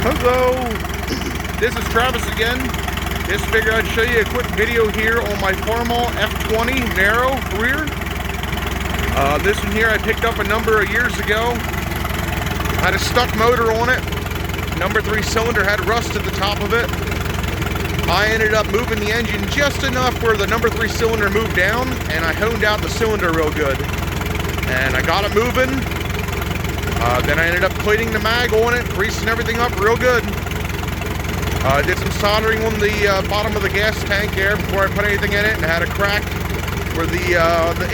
Hello, this is Travis again. Just figured I'd show you a quick video here on my Farmall F20 narrow rear. This one here I picked up a number of years ago. Had a stuck motor on it. Number 3 cylinder had rust at the top of it. I ended up moving the engine just enough where the number 3 cylinder moved down, and I honed out the cylinder real good. And I got it moving. Then I ended up cleaning the mag on it, greasing everything up real good. Did some soldering on the bottom of the gas tank there before I put anything in it, and I had a crack where the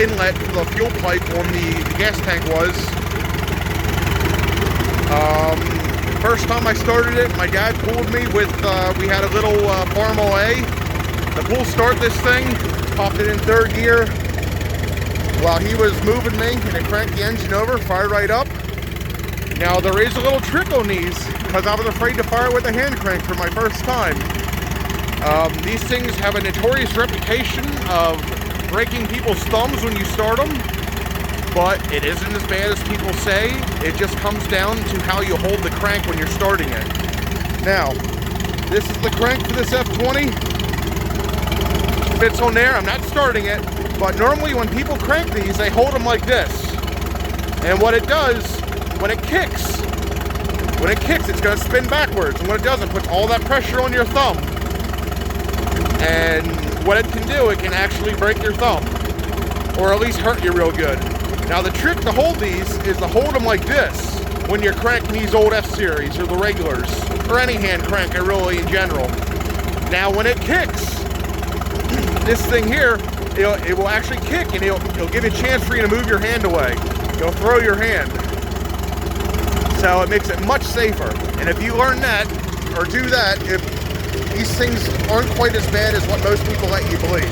inlet for the fuel pipe on the gas tank was. First time I started it, my dad pulled me with, we had a little Farmall A. The pull start this thing, popped it in 3rd gear while he was moving me, and it cranked the engine over, fired right up. Now there is a little trick on these, because I was afraid to fire with a hand crank for my first time. These things have a notorious reputation of breaking people's thumbs when you start them, but it isn't as bad as people say. It just comes down to how you hold the crank when you're starting it. Now, this is the crank for this F20. Fits on there. I'm not starting it, but normally when people crank these, they hold them like this. And what it does, when it kicks, it's going to spin backwards. And when it does, it puts all that pressure on your thumb. And what it can do, it can actually break your thumb, or at least hurt you real good. Now the trick to hold these is to hold them like this when you're cranking these old F-series or the regulars, or any hand cranker really in general. Now when it kicks, this thing here, it will actually kick, and it'll give you a chance for you to move your hand away. You'll throw your hand. So it makes it much safer. And if you learn that, or do that, if these things aren't quite as bad as what most people let you believe.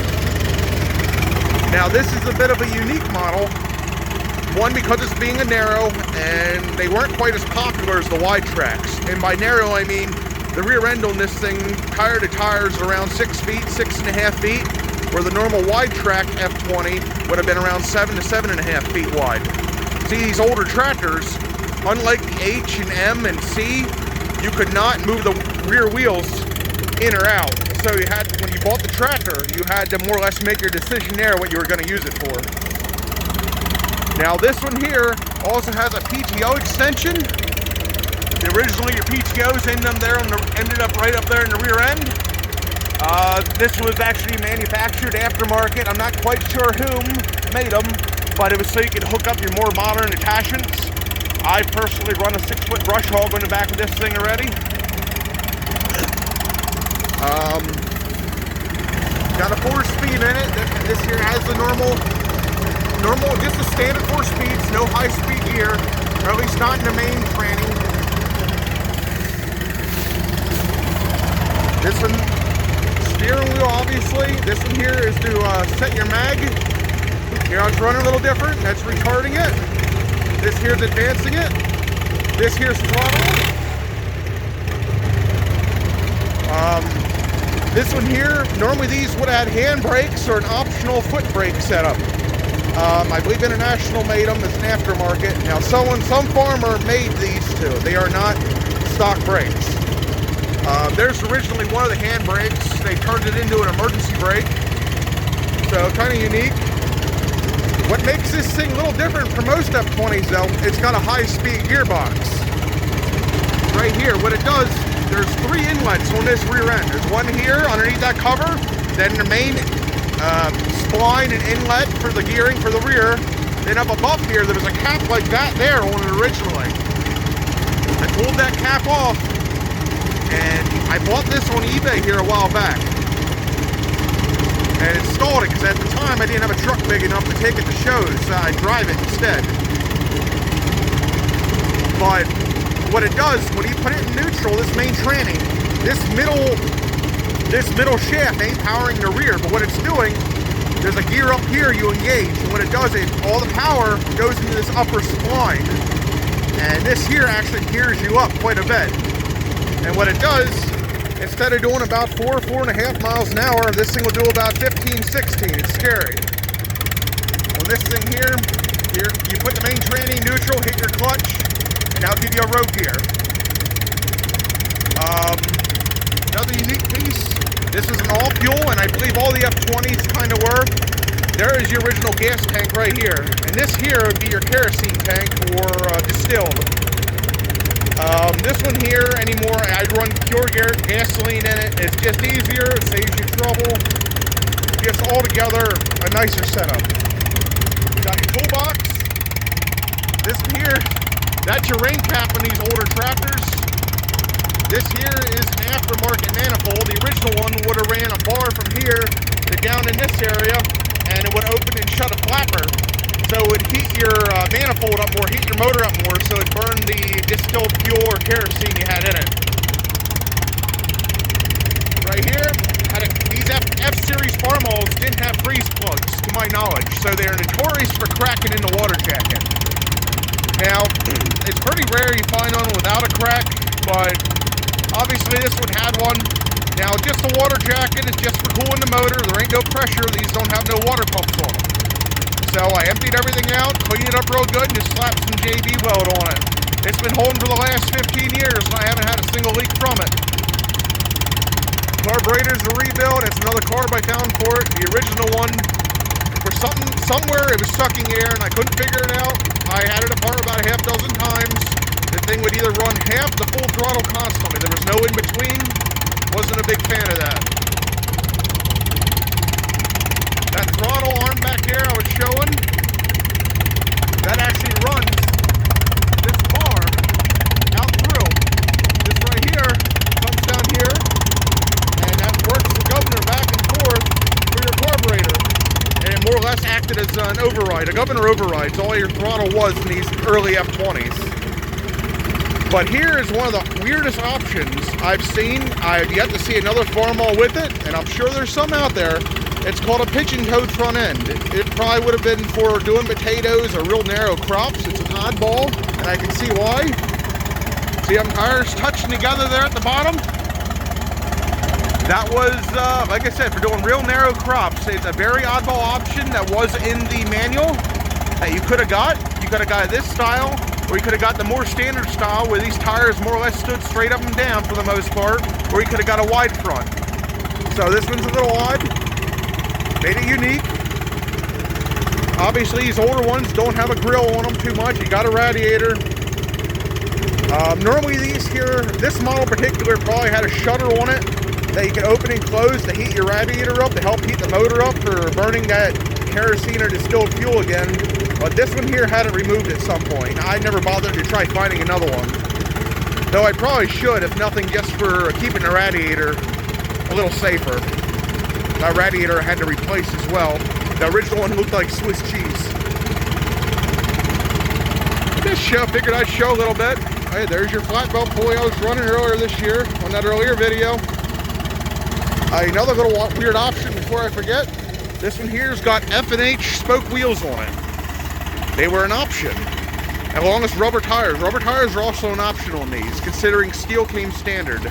Now this is a bit of a unique model. One, because it's being a narrow, and they weren't quite as popular as the wide tracks. And by narrow, I mean the rear end on this thing, tire to tire is around 6 feet, 6.5 feet, where the normal wide track F20 would have been around 7 to 7.5 feet wide. See, these older tractors, unlike the H and M and C, you could not move the rear wheels in or out. So you had, when you bought the tractor, you had to more or less make your decision there what you were going to use it for. Now this one here also has a PTO extension. Originally your PTOs ended up right up there in the rear end. This was actually manufactured aftermarket. I'm not quite sure whom made them, but it was so you could hook up your more modern attachments. I personally run a 6-foot brush hog on the back of this thing already. Got a 4-speed in it. This here has the normal, just the standard 4 speeds, no high-speed gear, or at least not in the main tranny. This one, steering wheel, obviously. This one here is to set your mag. Here it's running a little different. That's retarding it. This here's advancing it. This here's throttle. This one here, normally these would have had hand brakes or an optional foot brake setup. I believe International made them. It's an aftermarket. Now some farmer made these too. They are not stock brakes. There's originally one of the hand brakes. They turned it into an emergency brake. So kind of unique. What makes this thing a little different from most F20s though, it's got a high-speed gearbox. Right here, what it does, there's 3 inlets on this rear end. There's one here underneath that cover, then the main spline and inlet for the gearing for the rear. Then up above here, there was a cap like that there on it originally. I pulled that cap off, and I bought this on eBay here a while back. And installed it, because at the time I didn't have a truck big enough to take it to shows, so I drive it instead. But what it does, when you put it in neutral, this main tranny, this middle shaft ain't powering the rear, but what it's doing, there's a gear up here you engage, and what it does is all the power goes into this upper spline, and this here actually gears you up quite a bit. And what it does, instead of doing about 4.5 miles an hour, this thing will do about 15, 16. It's scary. On this thing here, you put the main tranny neutral, hit your clutch, and that'll give you a road gear. Another unique piece. This is an all fuel, and I believe all the F20s kind of were. There is your original gas tank right here, and this here would be your kerosene tank or distilled. This one here anymore, I'd run pure gasoline in it. It's just easier, it saves you trouble. Just altogether a nicer setup. You got your toolbox. This one here, that's your rain cap on these older tractors. This here is an aftermarket manifold. The original one would have ran a bar from here to down in this area, and it would open and shut a flapper. So it would heat your manifold up more, heat your motor up more, so it burned the distilled fuel or kerosene you had in it. Right here, these F-series Farmalls didn't have freeze plugs, to my knowledge, so they're notorious for cracking in the water jacket. Now, it's pretty rare you find one without a crack, but obviously this one had one. Now, just the water jacket is just for cooling the motor. There ain't no pressure. These don't have no water pumps on them. So I emptied everything out, cleaned it up real good, and just slapped some JB weld on it. It's been holding for the last 15 years, and I haven't had a single leak from it. Carburetor's a rebuild. It's another carb I found for it. The original one, for somewhere it was sucking air, and I couldn't figure it out. I had it apart about a half dozen times. The thing would either run half the full throttle constantly. There was no in between. Wasn't a big fan of that. That throttle arm back there I was showing, that actually runs this bar out through. This right here comes down here, and that works the governor back and forth for your carburetor. And it more or less acted as an override. A governor overrides all your throttle was in these early F20s. But here is one of the weirdest options I've seen. I've yet to see another Farmall with it, and I'm sure there's some out there. It's called a pigeon-toed front end. It probably would have been for doing potatoes or real narrow crops. It's an oddball, and I can see why. See them tires touching together there at the bottom? That was, like I said, for doing real narrow crops. It's a very oddball option that was in the manual that you could have got. You could have got this style, or you could have got the more standard style where these tires more or less stood straight up and down for the most part, or you could have got a wide front. So this one's a little odd. Made it unique. Obviously, these older ones don't have a grill on them too much. You got a radiator. Normally these here, this model in particular probably had a shutter on it that you can open and close to heat your radiator up, to help heat the motor up for burning that kerosene or distilled fuel again. But this one here had it removed at some point. I never bothered to try finding another one. Though I probably should, if nothing, just for keeping the radiator a little safer. That radiator I had to replace as well. The original one looked like Swiss cheese. This show, figured I'd show a little bit. Hey, there's your flat belt pulley I was running earlier this year on that earlier video. Another little weird option before I forget. This one here's got F&H spoke wheels on it. They were an option, along with rubber tires. Rubber tires are also an option on these, considering steel came standard.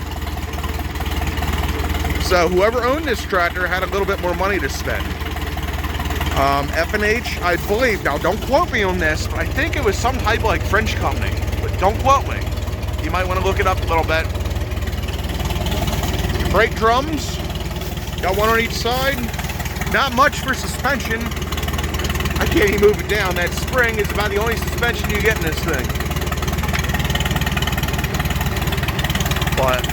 So whoever owned this tractor had a little bit more money to spend. F&H, I believe, now don't quote me on this, but I think it was some type of like French company, but don't quote me. You might want to look it up a little bit. Your brake drums, got one on each side. Not much for suspension. I can't even move it down. That spring is about the only suspension you get in this thing. But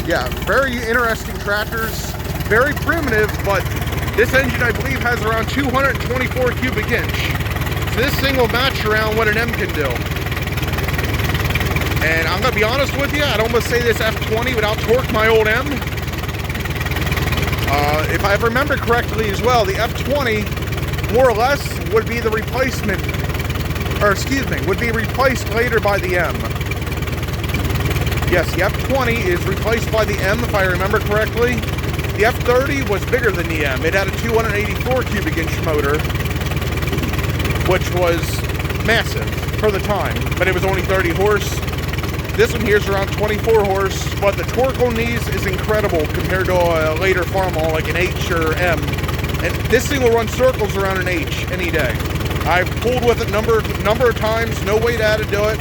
yeah, very interesting tractors. Very primitive, but this engine I believe has around 224 cubic inch. So this thing will match around what an M can do. And I'm gonna be honest with you, I'd almost say this F20 would out-torque my old M. If I remember correctly as well, the F20 more or less would be the replacement, or excuse me, would be replaced later by the M. Yes, the F20 is replaced by the M if I remember correctly. The F30 was bigger than the M. It had a 284 cubic inch motor, which was massive for the time, but it was only 30 horse. This one here is around 24 horse, but the torque on these is incredible compared to a later Farmall like an H or M. And this thing will run circles around an H any day. I've pulled with it number of times, no way to how to do it.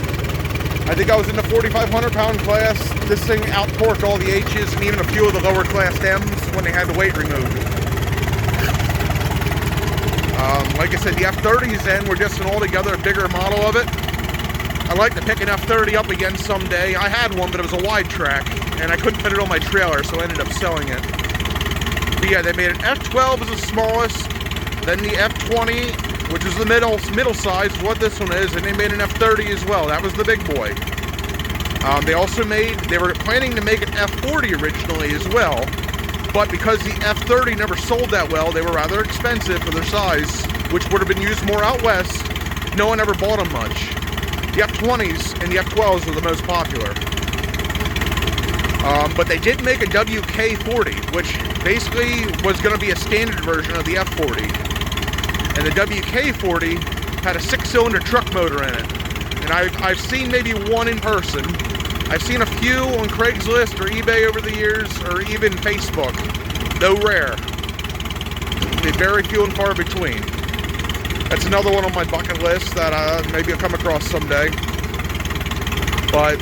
I think I was in the 4,500 pound class. This thing out-torqued all the H's and even a few of the lower class M's when they had the weight removed. Like I said, the F30s then were just an altogether bigger model of it. I'd like to pick an F30 up again someday. I had one, but it was a wide track, and I couldn't fit it on my trailer, so I ended up selling it. But yeah, they made an F12 as the smallest, then the F20, which is the middle size, is what this one is, and they made an F30 as well. That was the big boy. They were planning to make an F40 originally as well, but because the F30 never sold that well, they were rather expensive for their size, which would have been used more out west. No one ever bought them much. The F20s and the F12s were the most popular. But they did make a WK40, which basically was going to be a standard version of the F40. And the WK40 had a 6-cylinder truck motor in it. And I've seen maybe one in person. I've seen a few on Craigslist or eBay over the years, or even Facebook, though rare. They're very few and far between. That's another one on my bucket list that maybe I'll come across someday. But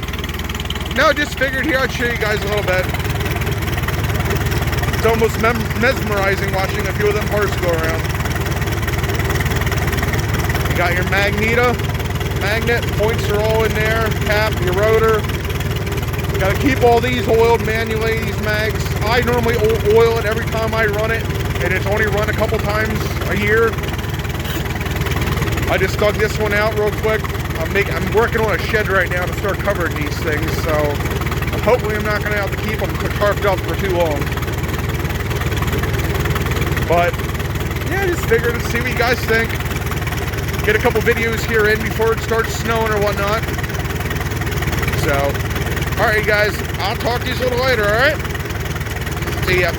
no, I just figured here I'd show you guys a little bit. It's almost mesmerizing watching a few of them parts go around. You got your magnet, points are all in there, cap, your rotor. You gotta keep all these oiled manually, these mags. I normally oil it every time I run it, and it's only run a couple times a year. I just dug this one out real quick. I'm working on a shed right now to start covering these things, so hopefully I'm not gonna have to keep them tarped up for too long. But yeah, just figured to see what you guys think. Get a couple videos here in before it starts snowing or whatnot. So, alright guys, I'll talk to you a little later, alright? See ya.